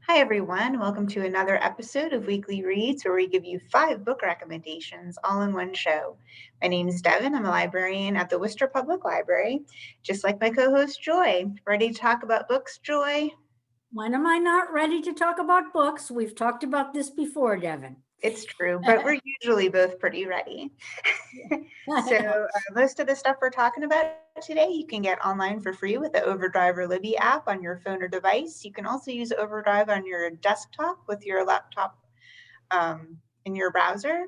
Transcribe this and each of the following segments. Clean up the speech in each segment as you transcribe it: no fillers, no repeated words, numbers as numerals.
Hi, everyone. Welcome to another episode of Weekly Reads, where we give you 5 book recommendations all in one show. My name is Devon. I'm a librarian at the Worcester Public Library, just like my co host, Joy. Ready to talk about books, Joy? When am I not ready to talk about books? We've talked about this before, Devon. It's true, but we're usually both pretty ready. Most of the stuff we're talking about today, you can get online for free with the Overdrive or Libby app on your phone or device. You can also use Overdrive on your desktop with your laptop in your browser.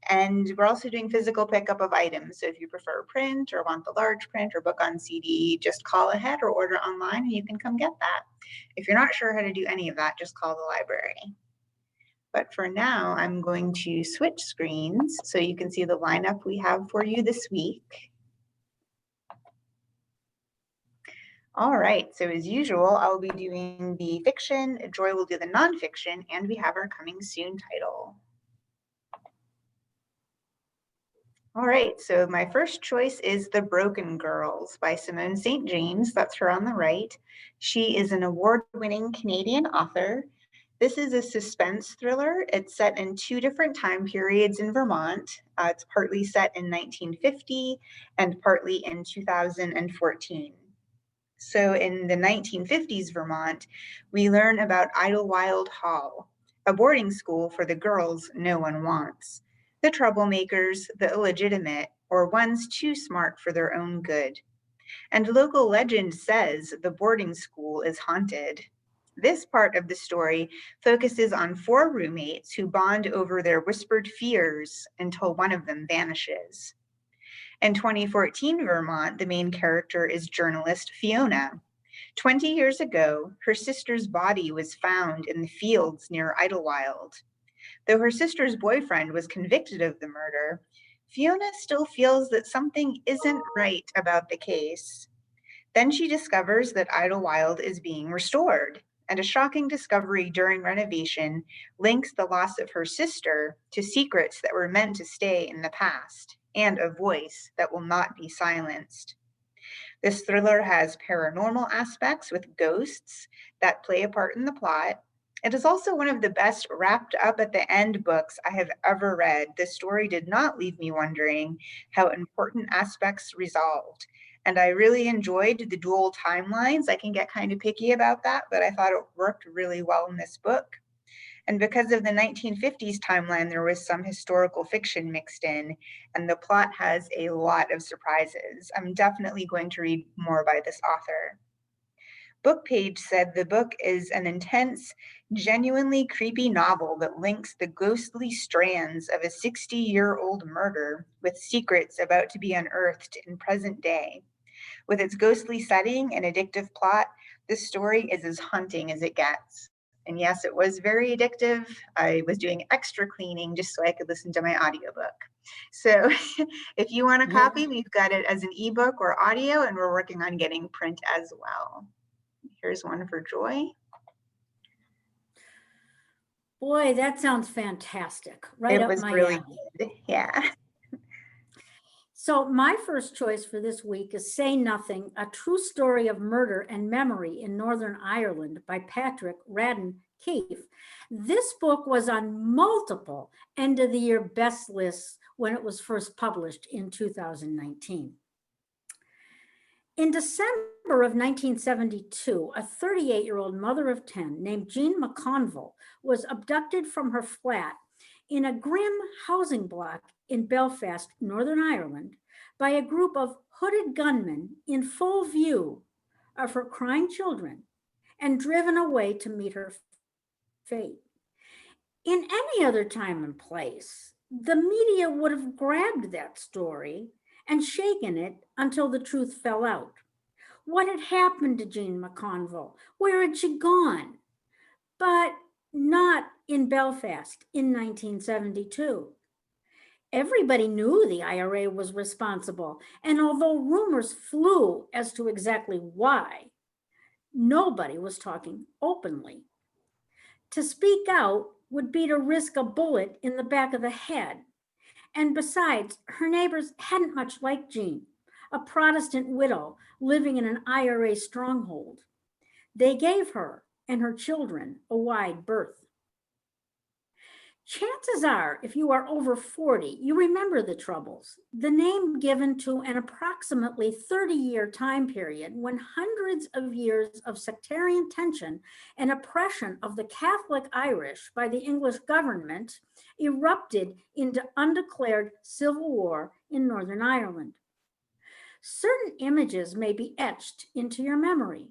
And we're also doing physical pickup of items. So if you prefer print or want the large print or book on CD, just call ahead or order online and you can come get that. If you're not sure how to do any of that, just call the library. But for now, I'm going to switch screens so you can see the lineup we have for you this week. All right, so as usual, I'll be doing the fiction, Joy will do the nonfiction, and we have our coming soon title. All right, so my first choice is The Broken Girls by Simone St. James. That's her on the right. She is an award-winning Canadian author. This is a suspense thriller. It's set in 2 different time periods in Vermont. It's partly set in 1950 and partly in 2014. So in the 1950s Vermont, we learn about Idlewild Hall, a boarding school for the girls no one wants. The troublemakers, the illegitimate, or ones too smart for their own good. And local legend says the boarding school is haunted. This part of the story focuses on 4 roommates who bond over their whispered fears until one of them vanishes. In 2014 Vermont, the main character is journalist Fiona. 20 years ago, her sister's body was found in the fields near Idlewild. Though her sister's boyfriend was convicted of the murder, Fiona still feels that something isn't right about the case. Then she discovers that Idlewild is being restored, and a shocking discovery during renovation links the loss of her sister to secrets that were meant to stay in the past, and a voice that will not be silenced. This thriller has paranormal aspects with ghosts that play a part in the plot. It is also one of the best wrapped up at the end books I have ever read. The story did not leave me wondering how important aspects resolved. And I really enjoyed the dual timelines. I can get kind of picky about that, but I thought it worked really well in this book. And because of the 1950s timeline, there was some historical fiction mixed in, and the plot has a lot of surprises. I'm definitely going to read more by this author. Bookpage said the book is an intense, genuinely creepy novel that links the ghostly strands of a 60-year-old murder with secrets about to be unearthed in present day. With its ghostly setting and addictive plot, this story is as haunting as it gets. And yes, it was very addictive. I was doing extra cleaning just so I could listen to my audiobook. So if you want a copy, we've got it as an ebook or audio, and we're working on getting print as well. Here's one for Joy. Boy, that sounds fantastic. Right up my Really alley. good. Yeah. So my first choice for this week is Say Nothing, a true story of murder and memory in Northern Ireland by Patrick Radden Keefe. This book was on multiple end of the year best lists when it was first published in 2019. In December of 1972, a 38-year-old mother of 10 named Jean McConville was abducted from her flat in a grim housing block in Belfast, Northern Ireland, by a group of hooded gunmen in full view of her crying children and driven away to meet her fate. In any other time and place, the media would have grabbed that story and shaken it until the truth fell out. What had happened to Jean McConville? Where had she gone? But not in Belfast in 1972. Everybody knew the IRA was responsible, and although rumors flew as to exactly why, nobody was talking openly. To speak out would be to risk a bullet in the back of the head. And besides, her neighbors hadn't much liked Jean, a Protestant widow living in an IRA stronghold. They gave her and her children a wide berth. Chances are, if you are over 40, you remember the Troubles, the name given to an approximately 30-year time period when hundreds of years of sectarian tension and oppression of the Catholic Irish by the English government erupted into undeclared civil war in Northern Ireland. Certain images may be etched into your memory.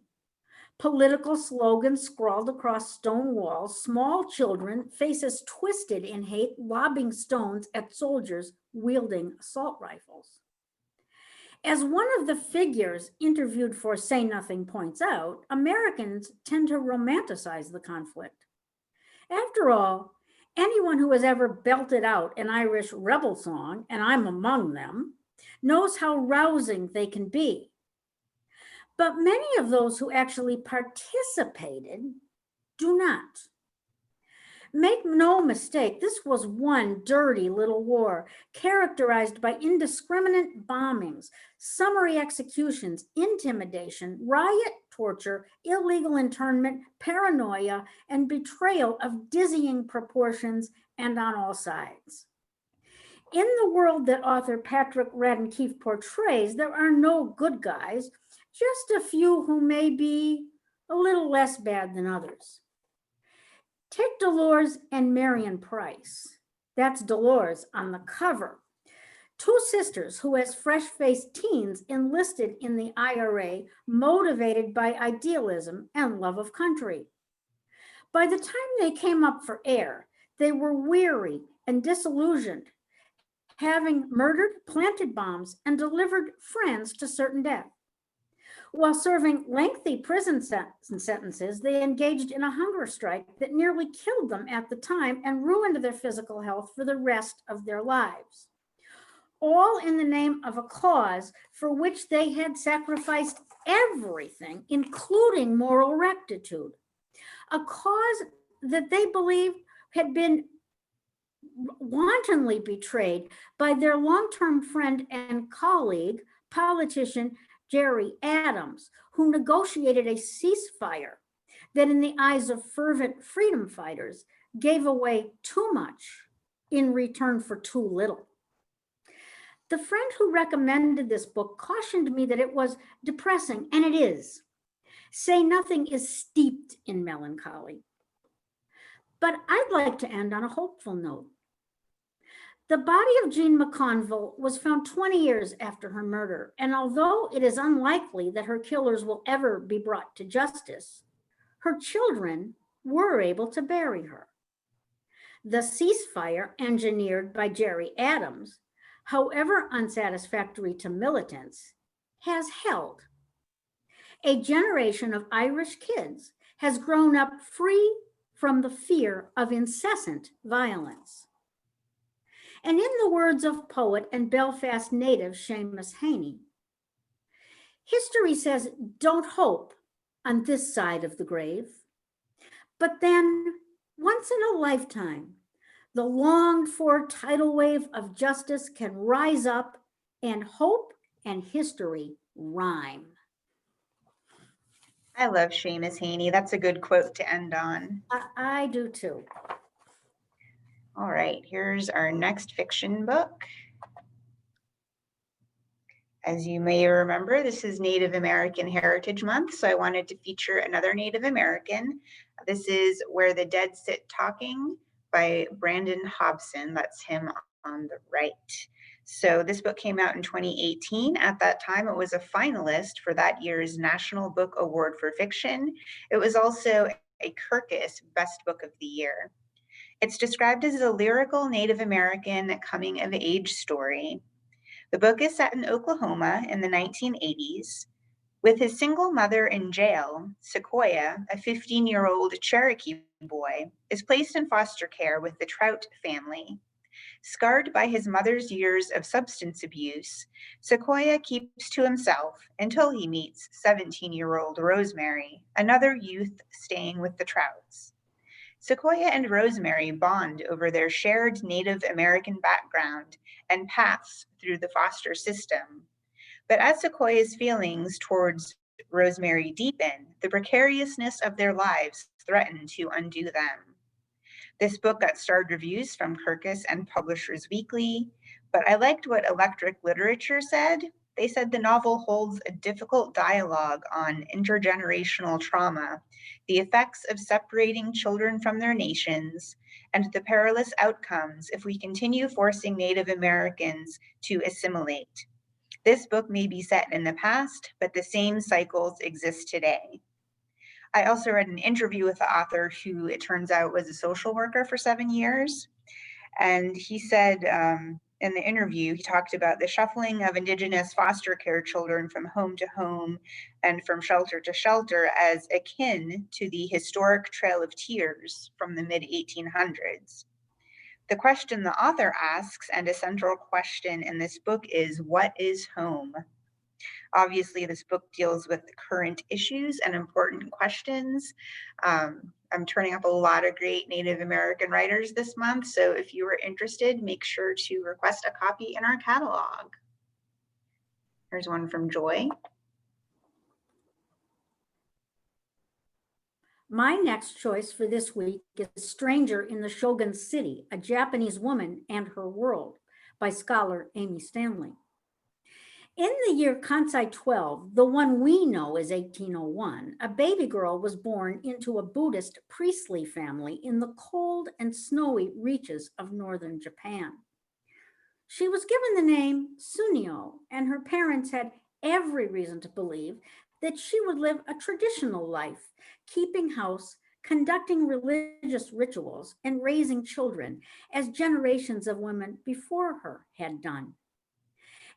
Political slogans scrawled across stone walls, small children, faces twisted in hate, lobbing stones at soldiers wielding assault rifles. As one of the figures interviewed for Say Nothing points out, Americans tend to romanticize the conflict. After all, anyone who has ever belted out an Irish rebel song, and I'm among them, knows how rousing they can be. But many of those who actually participated do not. Make no mistake, this was one dirty little war characterized by indiscriminate bombings, summary executions, intimidation, riot, torture, illegal internment, paranoia, and betrayal of dizzying proportions and on all sides. In the world that author Patrick Radden Keefe portrays, there are no good guys, just a few who may be a little less bad than others. Take Dolores and Marion Price. That's Dolores on the cover. Two sisters who, as fresh-faced teens, enlisted in the IRA, motivated by idealism and love of country. By the time they came up for air, they were weary and disillusioned, having murdered, planted bombs, and delivered friends to certain death. While serving lengthy prison sentences, they engaged in a hunger strike that nearly killed them at the time and ruined their physical health for the rest of their lives. All in the name of a cause for which they had sacrificed everything, including moral rectitude. A cause that they believed had been wantonly betrayed by their long-term friend and colleague, politician Jerry Adams, who negotiated a ceasefire that, in the eyes of fervent freedom fighters, gave away too much in return for too little. The friend who recommended this book cautioned me that it was depressing, and it is. Say Nothing is steeped in melancholy. But I'd like to end on a hopeful note. The body of Jean McConville was found 20 years after her murder, and although it is unlikely that her killers will ever be brought to justice, her children were able to bury her. The ceasefire engineered by Jerry Adams, however unsatisfactory to militants, has held. A generation of Irish kids has grown up free from the fear of incessant violence. And in the words of poet and Belfast native Seamus Heaney, history says don't hope on this side of the grave, but then once in a lifetime, the longed for tidal wave of justice can rise up and hope and history rhyme. I love Seamus Heaney. That's a good quote to end on. I do too. All right, here's our next fiction book. As you may remember, this is Native American Heritage Month, so I wanted to feature another Native American. This is Where the Dead Sit Talking by Brandon Hobson. That's him on the right. So this book came out in 2018. At that time, it was a finalist for that year's National Book Award for Fiction. It was also a Kirkus Best Book of the Year. It's described as a lyrical Native American coming-of-age story. The book is set in Oklahoma in the 1980s. With his single mother in jail, Sequoia, a 15-year-old Cherokee boy, is placed in foster care with the Trout family. Scarred by his mother's years of substance abuse, Sequoia keeps to himself until he meets 17-year-old Rosemary, another youth staying with the Trouts. Sequoia and Rosemary bond over their shared Native American background and paths through the foster system. But as Sequoia's feelings towards Rosemary deepen, the precariousness of their lives threaten to undo them. This book got starred reviews from Kirkus and Publishers Weekly, but I liked what Electric Literature said. They said the novel holds a difficult dialogue on intergenerational trauma, the effects of separating children from their nations, and the perilous outcomes if we continue forcing Native Americans to assimilate. This book may be set in the past, but the same cycles exist today. I also read an interview with the author who, it turns out, was a social worker for 7 years. And he said in the interview, he talked about the shuffling of Indigenous foster care children from home to home and from shelter to shelter as akin to the historic Trail of Tears from the mid-1800s. The question the author asks, and a central question in this book, is what is home? Obviously, this book deals with current issues and important questions. I'm turning up a lot of great Native American writers this month, so if you are interested, make sure to request a copy in our catalog. Here's one from Joy. My next choice for this week is Stranger in the Shogun City, A Japanese Woman and Her World by scholar Amy Stanley. In the year Kansai 12, the one we know as 1801, a baby girl was born into a Buddhist priestly family in the cold and snowy reaches of northern Japan. She was given the name Sunio, and her parents had every reason to believe that she would live a traditional life, keeping house, conducting religious rituals, and raising children, as generations of women before her had done.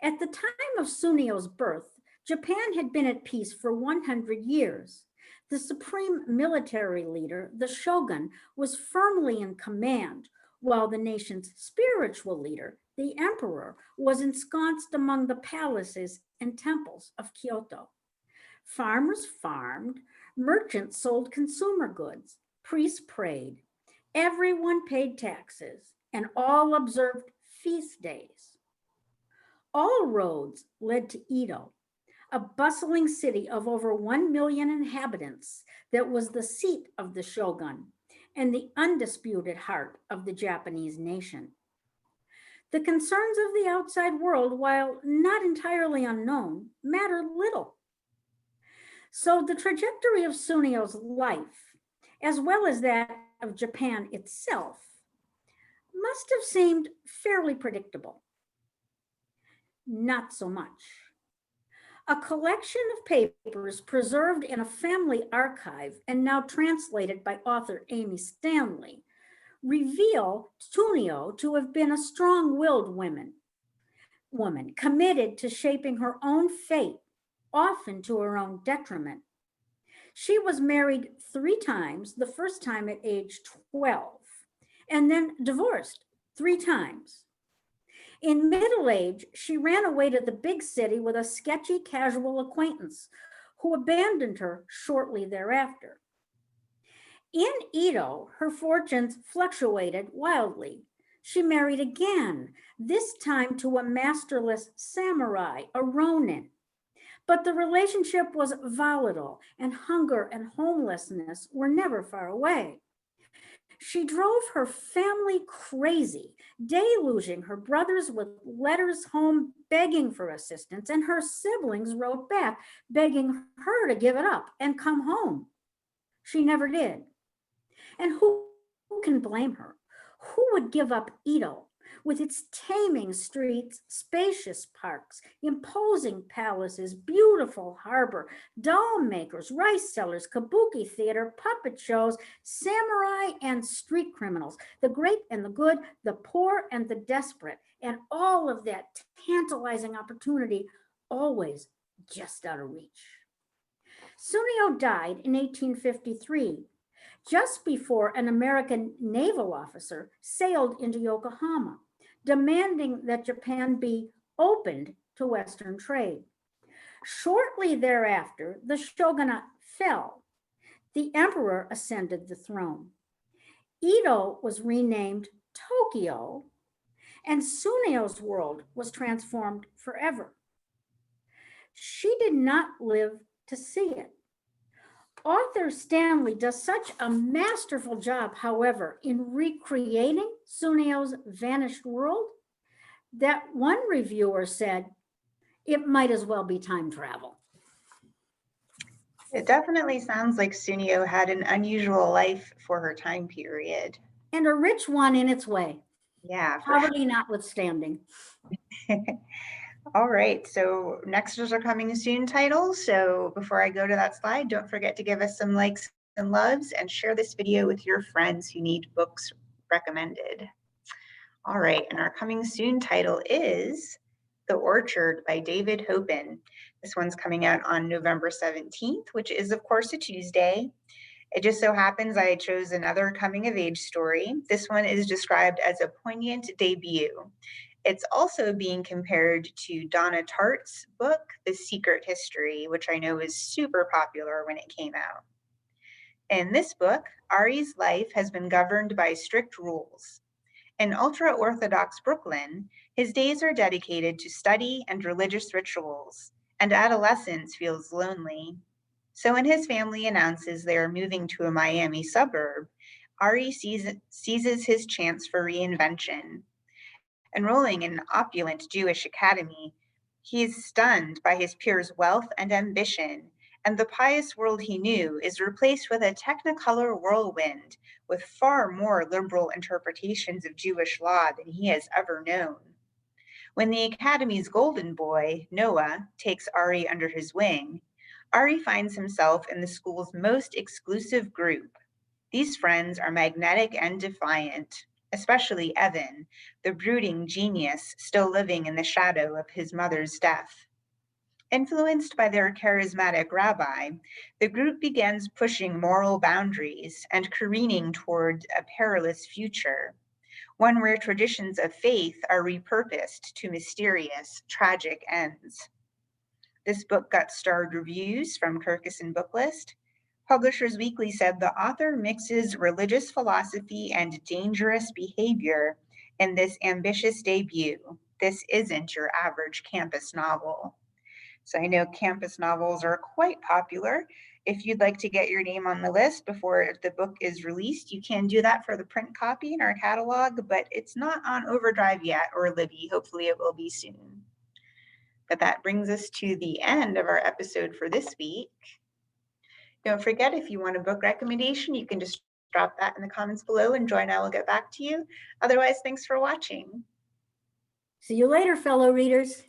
At the time of Sunio's birth, Japan had been at peace for 100 years. The supreme military leader, the shogun, was firmly in command, while the nation's spiritual leader, the emperor, was ensconced among the palaces and temples of Kyoto. Farmers farmed, merchants sold consumer goods, priests prayed, everyone paid taxes, and all observed feast days. All roads led to Edo, a bustling city of over 1 million inhabitants that was the seat of the shogun and the undisputed heart of the Japanese nation. The concerns of the outside world, while not entirely unknown, mattered little. So the trajectory of Sunio's life, as well as that of Japan itself, must have seemed fairly predictable. Not so much. A collection of papers preserved in a family archive and now translated by author Amy Stanley reveal Sunio to have been a strong-willed woman committed to shaping her own fate, often to her own detriment. She was married 3 times, the first time at age 12, and then divorced 3 times. In middle age, she ran away to the big city with a sketchy casual acquaintance who abandoned her shortly thereafter. In Edo, her fortunes fluctuated wildly. She married again, this time to a masterless samurai, a ronin. But the relationship was volatile, and hunger and homelessness were never far away. She drove her family crazy, deluging her brothers with letters home begging for assistance, and her siblings wrote back begging her to give it up and come home. She never did. And who can blame her? Who would give up Edo with its taming streets, spacious parks, imposing palaces, beautiful harbor, doll makers, rice sellers, kabuki theater, puppet shows, samurai and street criminals, the great and the good, the poor and the desperate, and all of that tantalizing opportunity always just out of reach. Sunio died in 1853, just before an American naval officer sailed into Yokohama, demanding that Japan be opened to Western trade. Shortly thereafter, the shogunate fell. The emperor ascended the throne. Edo was renamed Tokyo, and Sunio's world was transformed forever. She did not live to see it. Author Stanley does such a masterful job, however, in recreating Sunio's vanished world that one reviewer said it might as well be time travel. It definitely sounds like Sunio had an unusual life for her time period. And a rich one in its way. Yeah, for Poverty notwithstanding. sure. All right, so nexters are coming soon titles. So before I go to that slide, don't forget to give us some likes and loves and share this video with your friends who need books recommended. All right, and our coming soon title is The Orchard by David Hopen. This one's coming out on November 17th, which is of course a Tuesday. It just so happens I chose another coming of age story. This one is described as a poignant debut. It's also being compared to Donna Tartt's book, The Secret History, which I know is super popular when it came out. In this book, Ari's life has been governed by strict rules. In ultra-Orthodox Brooklyn, his days are dedicated to study and religious rituals, and adolescence feels lonely. So when his family announces they are moving to a Miami suburb, Ari seizes his chance for reinvention. Enrolling in an opulent Jewish academy, he is stunned by his peers' wealth and ambition, and the pious world he knew is replaced with a technicolor whirlwind with far more liberal interpretations of Jewish law than he has ever known. When the academy's golden boy, Noah, takes Ari under his wing, Ari finds himself in the school's most exclusive group. These friends are magnetic and defiant, especially Evan, the brooding genius still living in the shadow of his mother's death. Influenced by their charismatic rabbi, the group begins pushing moral boundaries and careening toward a perilous future, one where traditions of faith are repurposed to mysterious, tragic ends. This book got starred reviews from Kirkus and Booklist. Publishers Weekly said the author mixes religious philosophy and dangerous behavior in this ambitious debut. This isn't your average campus novel. So I know campus novels are quite popular. If you'd like to get your name on the list before the book is released, you can do that for the print copy in our catalog, but it's not on Overdrive yet or Libby. Hopefully it will be soon. But that brings us to the end of our episode for this week. Don't forget, if you want a book recommendation, you can just drop that in the comments below and Joy and I will get back to you. Otherwise, thanks for watching. See you later, fellow readers.